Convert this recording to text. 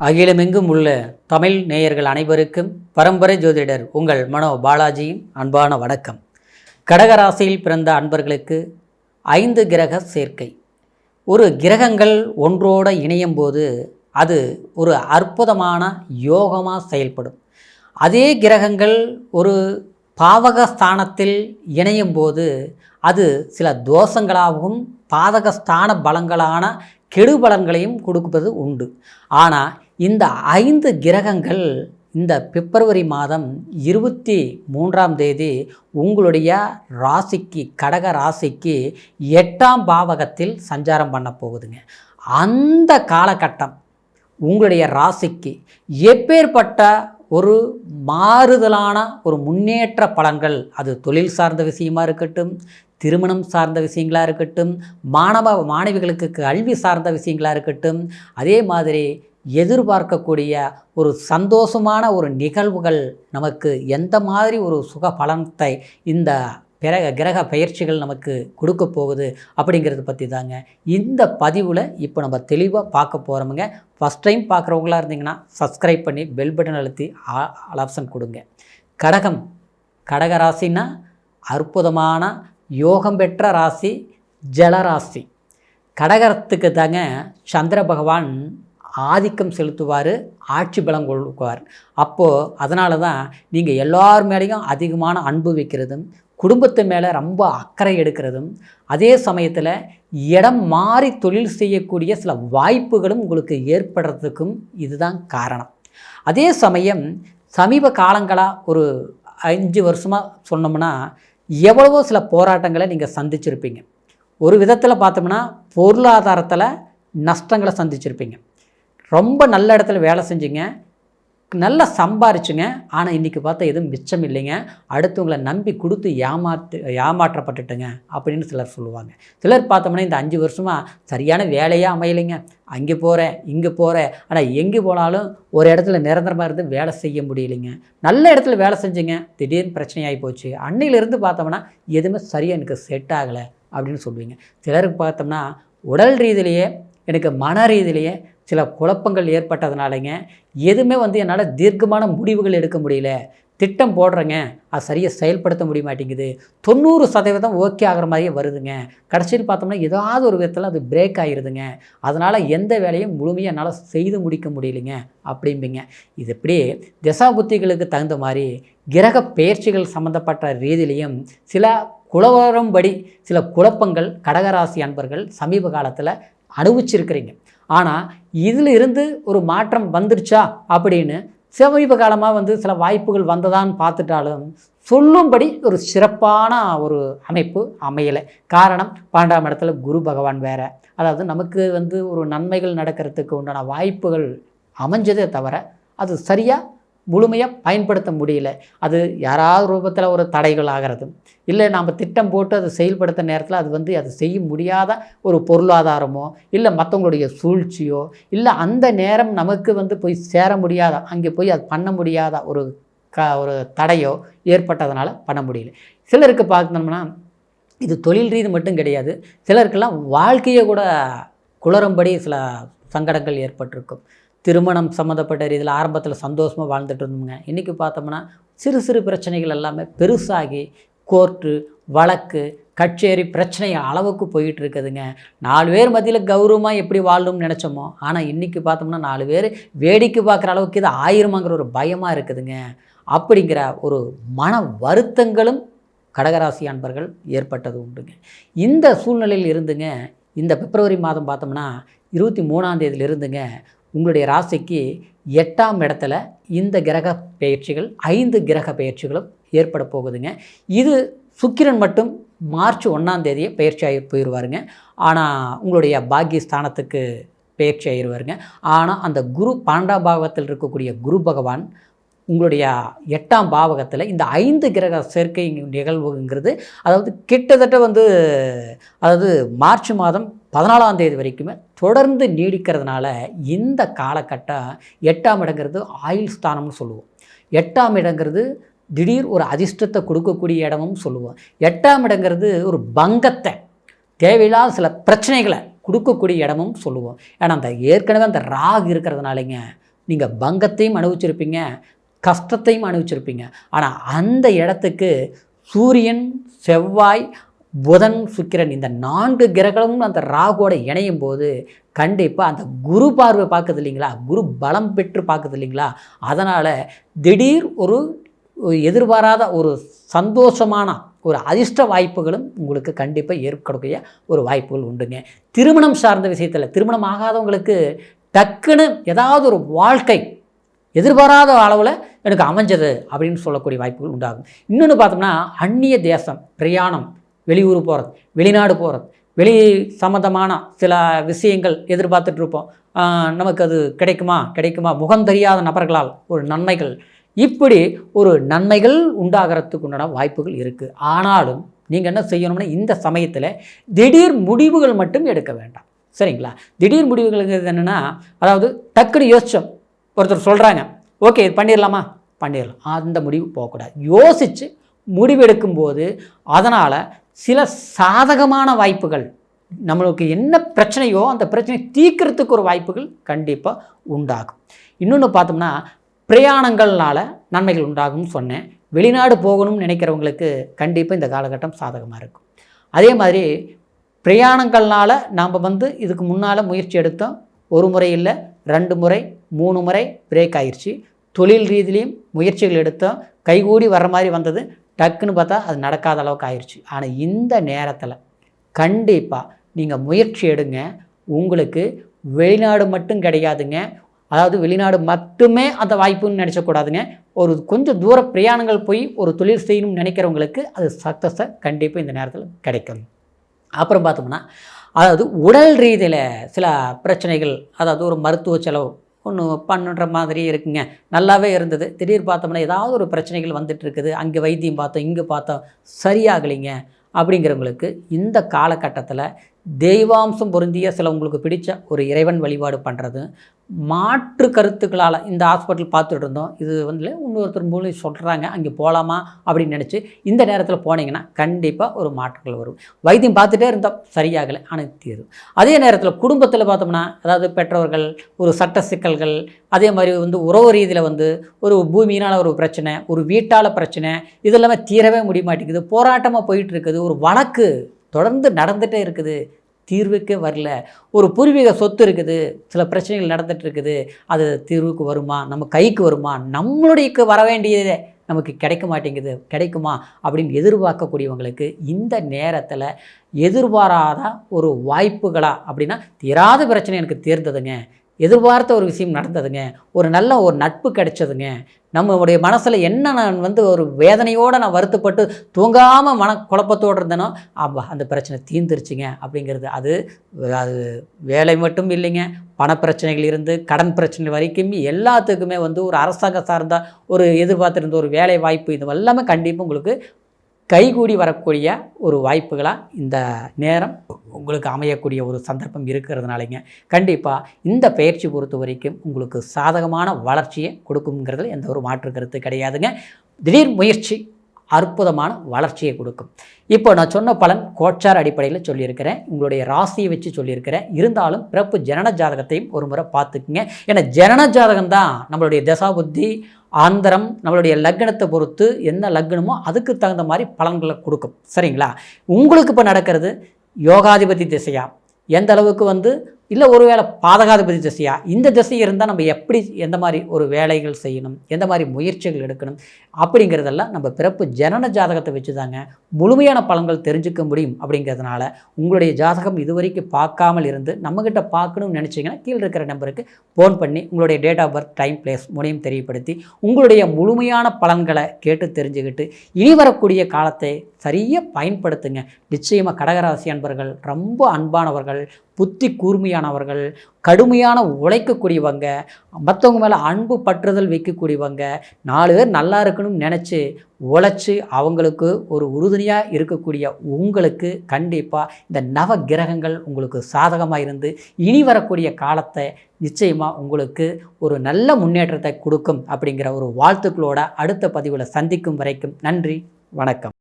அகிலமெங்கும் உள்ள தமிழ் நேயர்கள் அனைவருக்கும் பரம்பரை ஜோதிடர் உங்கள் மனோ பாலாஜியின் அன்பான வணக்கம். கடகராசியில் பிறந்த அன்பர்களுக்கு 5 கிரக சேர்க்கை. ஒரு கிரகங்கள் ஒன்றோடு இணையும் போது அது ஒரு அற்புதமான யோகமாக செயல்படும். அதே கிரகங்கள் ஒரு பாவகஸ்தானத்தில் இணையும் போது அது சில தோஷங்களாகவும் பாதகஸ்தான பலங்களான கெடுபலன்களையும் கொடுப்பது உண்டு. ஆனால் இந்த 5 கிரகங்கள் இந்த பிப்ரவரி மாதம் 23ஆம் தேதி உங்களுடைய ராசிக்கு கடக ராசிக்கு 8ஆம் பாவகத்தில் சஞ்சாரம் பண்ண போகுதுங்க. அந்த காலகட்டம் உங்களுடைய ராசிக்கு எப்பேற்பட்ட ஒரு மாறுதலான ஒரு முன்னேற்ற பலன்கள், அது தொழில் சார்ந்த விஷயமா இருக்கட்டும், திருமணம் சார்ந்த விஷயங்களாக இருக்கட்டும், மாணவிகளுக்கு கல்வி சார்ந்த விஷயங்களாக இருக்கட்டும், அதே மாதிரி எதிர்பார்க்கக்கூடிய ஒரு சந்தோஷமான ஒரு நிகழ்வுகள் நமக்கு எந்த மாதிரி ஒரு சுக பலனத்தை இந்த கிரக பயிற்சிகள் நமக்கு கொடுக்க போகுது அப்படிங்கிறத பற்றி தாங்க இந்த பதிவில் இப்போ நம்ம தெளிவாக பார்க்க போகிறோமுங்க. ஃபஸ்ட் டைம் பார்க்குறவங்களாக இருந்தீங்கன்னா சப்ஸ்கிரைப் பண்ணி பெல் பட்டன் அழுத்தி ஆப்ஷன் கொடுங்க. கடக ராசின்னா அற்புதமான யோகம் பெற்ற ராசி, ஜலராசி. கடகத்துக்கு தாங்க சந்திர பகவான் ஆதிக்கம் செலுத்துவார், ஆட்சி பலம் கொடுக்குவார். அப்போது அதனால தான் நீங்கள் எல்லார் மேலேயும் அதிகமான அன்பு வைக்கிறதும், குடும்பத்து மேலே ரொம்ப அக்கறை எடுக்கிறதும், அதே சமயத்தில் இடம் மாறி தொழில் செய்யக்கூடிய சில வாய்ப்புகளும் உங்களுக்கு ஏற்படுறதுக்கும் இதுதான் காரணம். அதே சமயம் சமீப காலங்களாக ஒரு 5 வருஷமாக சொன்னோம்னா எவ்வளவோ சில போராட்டங்களை நீங்கள் சந்திச்சிருப்பீங்க. ஒரு விதத்தில் பார்த்தோம்னா பொருளாதாரத்தில் நஷ்டங்களை சந்திச்சிருப்பீங்க. ரொம்ப நல்ல இடத்துல வேலை செஞ்சுங்க, நல்லா சம்பாரிச்சுங்க. ஆனால் இன்றைக்கி பார்த்தா எதுவும் மிச்சம் இல்லைங்க, அடுத்தவங்களை நம்பி கொடுத்து ஏமாற்றப்பட்டுட்டுங்க அப்படின்னு சிலர் சொல்லுவாங்க. சிலர் பார்த்தோம்னா இந்த 5 வருஷமாக சரியான வேலையாக அமையலைங்க, அங்கே போகிறேன் இங்கே போகிறேன், ஆனால் எங்கே போனாலும் ஒரு இடத்துல நிரந்தரமாக இருந்து வேலை செய்ய முடியலைங்க. நல்ல இடத்துல வேலை செஞ்சுங்க, திடீர்னு பிரச்சனையாகி போச்சு, அன்னையிலேருந்து பார்த்தோம்னா எதுவுமே சரியாக எனக்கு செட் ஆகலை அப்படின்னு சொல்லுவீங்க. சிலருக்கு பார்த்தோம்னா உடல் ரீதியிலேயே எனக்கு மன ரீதியிலேயே சில குழப்பங்கள் ஏற்பட்டதுனாலங்க எதுவுமே என்னால் தீர்க்கமான முடிவுகள் எடுக்க முடியல. திட்டம் போடுறேங்க, அது சரியாக செயல்படுத்த முடிய மாட்டேங்குது. 90% ஓகே ஆகிற மாதிரியே வருதுங்க. கடைசியில் பார்த்தோம்னா ஏதாவது ஒரு விதத்தில் அது பிரேக் ஆகிடுதுங்க. அதனால் எந்த வேலையும் முழுமையாக என்னால் செய்து முடிக்க முடியலைங்க அப்படிம்பிங்க. இது இப்படி திசாபுத்திகளுக்கு தகுந்த மாதிரி கிரக பெயர்ச்சிகள் சம்மந்தப்பட்ட ரீதியிலையும் சில குழவரும்படி சில குழப்பங்கள் கடகராசி அன்பர்கள் சமீப காலத்தில் அனுபவிச்சிருக்கிறீங்க. ஆனால் இதில் இருந்து ஒரு மாற்றம் வந்துருச்சா அப்படின்னு சமீப காலமாக சில வாய்ப்புகள் வந்ததான்னு பார்த்துட்டாலும் சொல்லும்படி ஒரு சிறப்பான ஒரு அமைப்பு அமையலை. காரணம் 12ஆம் இடத்துல குரு பகவான் வேறு. அதாவது நமக்கு ஒரு நன்மைகள் நடக்கிறதுக்கு உண்டான வாய்ப்புகள் அமைஞ்சதே தவிர அது சரியாக முழுமையாக பயன்படுத்த முடியல. அது யாராவது ரூபத்தில் ஒரு தடைகள் ஆகிறது, இல்லை நாம் திட்டம் போட்டு அதை செயல்படுத்த நேரத்தில் அது செய்ய முடியாத ஒரு பொருளாதாரமோ, இல்லை மற்றவங்களுடைய சூழ்ச்சியோ, இல்லை அந்த நேரம் நமக்கு போய் சேர முடியாத, அங்கே போய் அது பண்ண முடியாத ஒரு தடையோ ஏற்பட்டதுனால பண்ண முடியல. சிலருக்கு பார்த்தோம்னா இது தொழில் ரீதி மட்டும் கிடையாது, சிலருக்கெல்லாம் வாழ்க்கையை கூட குளறும்படி சில சங்கடங்கள் ஏற்பட்டிருக்கும். திருமணம் சம்மந்தப்பட்ட ரீதியில் ஆரம்பத்தில் சந்தோஷமாக வாழ்ந்துட்டு இருந்தோங்க. இன்றைக்கி பார்த்தோம்னா சிறு சிறு பிரச்சனைகள் எல்லாமே பெருசாகி கோர்ட்டு வழக்கு கச்சேரி பிரச்சனை அளவுக்கு போயிட்டு இருக்குதுங்க. 4 பேர் மத்தியில் கௌரவமாக எப்படி வாழணும்னு நினச்சோமோ, ஆனால் இன்றைக்கி பார்த்தோம்னா 4 பேர் வேடிக்கை பார்க்குற அளவுக்கு இது 1000ங்கிற ஒரு பயமாக இருக்குதுங்க. அப்படிங்கிற ஒரு மன வருத்தங்களும் கடகராசி அன்பர்கள் ஏற்பட்டது உண்டுங்க. இந்த சூழ்நிலையில் இருந்துங்க இந்த பிப்ரவரி மாதம் பார்த்தோம்னா 23ஆம் தேதியிலிருந்துங்க உங்களுடைய ராசிக்கு 8ஆம் இடத்துல இந்த கிரக பயிற்சிகள் 5 கிரக பயிற்சிகளும் ஏற்பட போகுதுங்க. இது சுக்கிரன் மட்டும் மார்ச் 1ஆம் தேதியே பயிற்சி ஆகி போயிடுவாருங்க. ஆனால் உங்களுடைய பாக்கியஸ்தானத்துக்கு பயிற்சி ஆகிடுவாருங்க. ஆனால் அந்த குரு 12ஆம் பாவகத்தில் இருக்கக்கூடிய குரு பகவான் உங்களுடைய 8ஆம் பாவகத்தில் இந்த 5 கிரக சேர்க்கை நிகழ்வுங்கிறது அதாவது கிட்டத்தட்ட அதாவது மார்ச் மாதம் 14ஆம் தேதி வரைக்குமே தொடர்ந்து நீடிக்கிறதுனால இந்த காலகட்டம் 8ஆம் இடங்கிறது ஆயுள் ஸ்தானம்னு சொல்லுவோம். 8ஆம் இடங்கிறது திடீர் ஒரு அதிர்ஷ்டத்தை கொடுக்கக்கூடிய இடமும் சொல்லுவோம். 8ஆம் இடங்கிறது ஒரு பங்கத்தை, தேவையில்லாத சில பிரச்சனைகளை கொடுக்கக்கூடிய இடமும் சொல்லுவோம். ஏன்னா அந்த ஏற்கனவே அந்த ராகு இருக்கிறதுனாலங்க நீங்கள் பங்கத்தையும் அனுபவிச்சிருப்பீங்க, கஷ்டத்தையும் அனுபவிச்சிருப்பீங்க. ஆனால் அந்த இடத்துக்கு சூரியன், செவ்வாய், புதன், சுக்கிரன் இந்த 4 கிரகமும் அந்த ராகுவோட இணையும் போது கண்டிப்பாக அந்த குரு பார்வை பார்க்குது இல்லைங்களா, குரு பலம் பெற்று பார்க்குது இல்லைங்களா, அதனால் திடீர் ஒரு எதிர்பாராத ஒரு சந்தோஷமான ஒரு அதிர்ஷ்ட வாய்ப்புகளும் உங்களுக்கு கண்டிப்பாக ஏற்படக்கூடிய ஒரு வாய்ப்புகள் உண்டுங்க. திருமணம் சார்ந்த விஷயத்தில் திருமணம் ஆகாதவங்களுக்கு டக்குன்னு ஏதாவது ஒரு வாழ்க்கை எதிர்பாராத அளவில் எனக்கு அமைஞ்சது அப்படின்னு சொல்லக்கூடிய வாய்ப்புகள் உண்டாகும். இன்னொன்று பார்த்தோம்னா அந்நிய தேசம் பிரயாணம், வெளியூர் போகிறது, வெளிநாடு போகிறது, வெளி சம்மந்தமான சில விஷயங்கள் எதிர்பார்த்துட்ருப்போம். நமக்கு அது கிடைக்குமா முகம் தெரியாத நபர்களால் ஒரு நன்மைகள், இப்படி ஒரு நன்மைகள் உண்டாகிறதுக்கு உண்டான வாய்ப்புகள் இருக்குது. ஆனாலும் நீங்கள் என்ன செய்யணும்னா இந்த சமயத்தில் திடீர் முடிவுகள் மட்டும் எடுக்க வேண்டாம். சரிங்களா? திடீர் முடிவுகளுக்கு என்னென்னா, அதாவது டக்குன்னு யோசிச்சோம், ஒருத்தர் சொல்கிறாங்க ஓகே இது பண்ணிடலாமா, பண்ணிடலாம், அந்த முடிவு போகக்கூடாது. யோசித்து முடிவெடுக்கும்போது அதனால் சில சாதகமான வாய்ப்புகள், நம்மளுக்கு என்ன பிரச்சனையோ அந்த பிரச்சனையை தீர்க்கறதுக்கு ஒரு வாய்ப்புகள் கண்டிப்பாக உண்டாகும். இன்னொன்று பார்த்தோம்னா பிரயாணங்கள்னால நன்மைகள் உண்டாகும்னு சொன்னேன். வெளிநாடு போகணும்னு நினைக்கிறவங்களுக்கு கண்டிப்பாக இந்த காலகட்டம் சாதகமாக இருக்கும். அதே மாதிரி பிரயாணங்கள்னால நாம் இதுக்கு முன்னால் முயற்சி எடுத்தோம், ஒரு முறை இல்லை 2 முறை 3 முறை பிரேக் ஆயிடுச்சு. தொழில் ரீதியிலையும் முயற்சிகள் எடுத்தோம், கைகூடி வர்ற மாதிரி வந்தது, டக்குன்னு பார்த்தா அது நடக்காத அளவுக்கு ஆயிடுச்சு. ஆனால் இந்த நேரத்தில் கண்டிப்பாக நீங்கள் முயற்சி எடுங்க. உங்களுக்கு வெளிநாடு மட்டும் கிடையாதுங்க, அதாவது வெளிநாடு மட்டுமே அந்த வாய்ப்புன்னு நினச்சக்கூடாதுங்க. ஒரு கொஞ்சம் தூர பிரயாணங்கள் போய் ஒரு தொழில் செய்யணும்னு நினைக்கிறவங்களுக்கு அது சக்ஸஸை கண்டிப்பாக இந்த நேரத்தில் கிடைக்கும். அப்புறம் பார்த்தோம்னா அதாவது உடல் ரீதியில் சில பிரச்சனைகள், அதாவது ஒரு மருத்துவ செலவு ஒன்று பண்ணுற மாதிரி இருக்குங்க. நல்லாவே இருந்தது, திடீர் பார்த்தோம்னா ஏதாவது ஒரு பிரச்சனைகள் வந்துட்டுருக்குது, அங்கே வைத்தியம் பார்த்தோம் இங்கே பார்த்தோம் சரியாகலைங்க அப்படிங்கிறவங்களுக்கு இந்த காலகட்டத்தில் தெய்வாம்சம் பொருந்திய சில உங்களுக்கு பிடிச்ச ஒரு இறைவன் வழிபாடு பண்ணுறது, மாற்று கருத்துக்களால் இந்த ஹாஸ்பிட்டல் பார்த்துட்டு இருந்தோம், இது இன்னொருத்தர் மூலம் சொல்கிறாங்க அங்கே போகலாமா அப்படின்னு நினச்சி இந்த நேரத்தில் போனீங்கன்னா கண்டிப்பாக ஒரு மாற்றங்கள் வரும். வைத்தியம் பார்த்துட்டே இருந்தோம் சரியாகலை, ஆனால் தீரும். அதே நேரத்தில் குடும்பத்தில் பார்த்தோம்னா அதாவது பெற்றவர்கள் ஒரு சட்ட சிக்கல்கள், அதே மாதிரி உறவு ரீதியில் ஒரு பூமியினால் ஒரு பிரச்சனை, ஒரு வீட்டால் பிரச்சனை, இது எல்லாமே தீரவே முடிய மாட்டேங்குது, போராட்டமாக போயிட்டு இருக்குது, ஒரு வழக்கு தொடர்ந்து நடந்துகிட்டே இருக்குது, தீர்வுக்கே வரல, ஒரு பூர்வீக சொத்து இருக்குது, சில பிரச்சனைகள் நடந்துகிட்டு இருக்குது, அது தீர்வுக்கு வருமா, நம்ம கைக்கு வருமா, நம்மளுடைய வர வேண்டியதே நமக்கு கிடைக்க மாட்டேங்குது, கிடைக்குமா அப்படின்னு எதிர்பார்க்கக்கூடியவங்களுக்கு இந்த நேரத்தில் எதிர்பாராத ஒரு வாய்ப்புகளா அப்படின்னா தீராத பிரச்சனை எனக்கு தீர்ந்ததுங்க, எதிர்பார்த்த ஒரு விஷயம் நடந்ததுங்க, ஒரு நல்ல ஒரு நட்பு கிடைச்சதுங்க, நம்மளுடைய மனசில் என்ன நான் ஒரு வேதனையோடு நான் வருத்தப்பட்டு தூங்காமல் குழப்பத்தோடு இருந்தேனோ அந்த பிரச்சனை தீர்ந்துருச்சுங்க அப்படிங்கிறது. அது வேலை மட்டும் இல்லைங்க, பணப்பிரச்சனைகள் இருந்து கடன் பிரச்சனை வரைக்கும் எல்லாத்துக்குமே ஒரு அரசாங்க சார்ந்த ஒரு எதிர்பார்த்துருந்த ஒரு வேலை வாய்ப்பு, இது எல்லாமே கண்டிப்பாக உங்களுக்கு கைகூடி வரக்கூடிய ஒரு வாய்ப்புகளாக இந்த நேரம் உங்களுக்கு அமையக்கூடிய ஒரு சந்தர்ப்பம் இருக்கிறதுனாலங்க கண்டிப்பாக இந்த பயிற்சி பொறுத்த வரைக்கும் உங்களுக்கு சாதகமான வளர்ச்சியை கொடுக்குங்கிறதுல எந்த ஒரு மாற்று கருத்து கிடையாதுங்க. திடீர் முயற்சி அற்புதமான வளர்ச்சியை கொடுக்கும். இப்போ நான் சொன்ன பலன் கோச்சார் அடிப்படையில் சொல்லியிருக்கிறேன், உங்களுடைய ராசியை வச்சு சொல்லியிருக்கிறேன். இருந்தாலும் பிறப்பு ஜனன ஜாதகத்தையும் ஒரு முறை பார்த்துக்குங்க. ஏன்னா ஜனன ஜாதகம் தான் நம்மளுடைய தசாபுத்தி ஆந்திரம், நம்மளுடைய லக்னத்தை பொறுத்து என்ன லக்னமோ அதுக்கு தகுந்த மாதிரி பலன்களை கொடுக்கும். சரிங்களா? உங்களுக்கு இப்போ நடக்கிறது யோகாதிபதி திசையா, எந்த அளவுக்கு இல்லை ஒருவேளை பாதகாதிபதி திசையா, இந்த திசை இருந்தால் நம்ம எப்படி எந்த மாதிரி ஒரு வேலைகள் செய்யணும், எந்த மாதிரி முயற்சிகள் எடுக்கணும் அப்படிங்கிறதெல்லாம் நம்ம பிறப்பு ஜனன ஜாதகத்தை வச்சு தாங்க முழுமையான பலன்கள் தெரிஞ்சுக்க முடியும். அப்படிங்கிறதுனால உங்களுடைய ஜாதகம் இதுவரைக்கும் பார்க்காமல் இருந்து நம்மக்கிட்ட பார்க்கணும்னு நினச்சிங்கன்னா கீழே இருக்கிற நம்பருக்கு ஃபோன் பண்ணி உங்களுடைய date of birth, time, place மூணையும் தெரியப்படுத்தி உங்களுடைய முழுமையான பலன்களை கேட்டு தெரிஞ்சுக்கிட்டு இனி வரக்கூடிய காலத்தை சரியாக பயன்படுத்துங்க. நிச்சயமாக கடகராசி அன்பர்கள் ரொம்ப அன்பானவர்கள், புத்தி கூர்மையானவர்கள், கடுமையான உழைக்கக்கூடியவங்க, மற்றவங்க மேலே அன்பு பற்றுதல் வைக்கக்கூடியவங்க, 4 பேர் நல்லா இருக்கணும்னு நினச்சி உழைச்சி அவங்களுக்கு ஒரு உறுதுணையாக இருக்கக்கூடிய உங்களுக்கு கண்டிப்பாக இந்த நவ கிரகங்கள் உங்களுக்கு சாதகமாக இருந்து இனி வரக்கூடிய காலத்தை நிச்சயமாக உங்களுக்கு ஒரு நல்ல முன்னேற்றத்தை கொடுக்கும் அப்படிங்கிற ஒரு வாழ்த்துக்களோட அடுத்த பதிவில் சந்திக்கும் வரைக்கும் நன்றி, வணக்கம்.